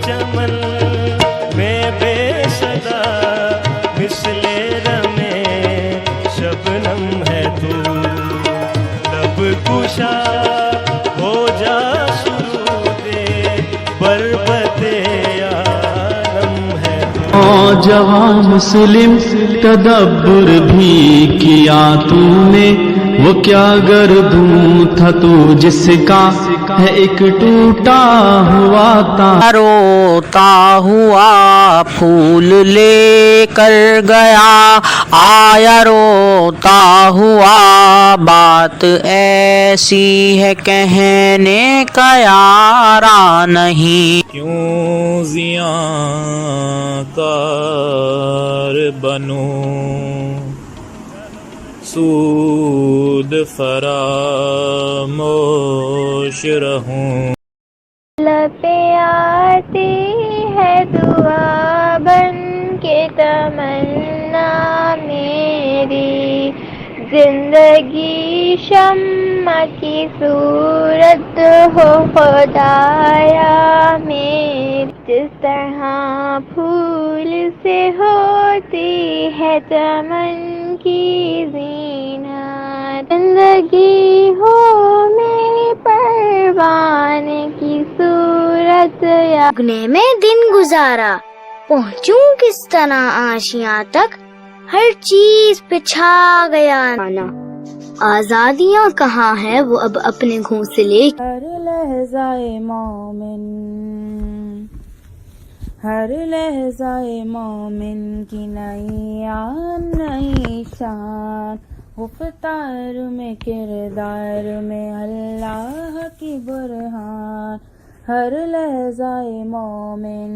چمن میں بے صدا مثل رمے شبنم ہے تو لب کشا ہو جا سرود بربط عالم ہے تو نوجوان مسلم تدبر بھی کیا تم نے، وہ کیا گردوں تھا تو جس کا ہے ایک ٹوٹا ہوا تار، روتا ہوا پھول لے کر گیا آیا، روتا ہوا بات ایسی ہے کہنے کا یارا نہیں، کیوں زیاں کار بنوں سود فراموش رہوں، پہ آتی ہے دعا بن کے تمنا میری، زندگی شمع کی صورت ہو خدایا میری، جس طرح پھول سے ہوتی ہے چمن کی زینت، زندگی ہو میری پروانے کی صورت یا اگنے میں دن گزارا، پہنچوں کس طرح آشیاں تک، ہر چیز پہ چھا گیا نانا، آزادیاں کہاں ہے وہ اب اپنے گھونسلے، ہر لحظہ مومن، ہر لحظہ مومن کی نئی آن نئی شان، گفتار میں کردار میں اللہ کی برہان، ہر لحظہ مومن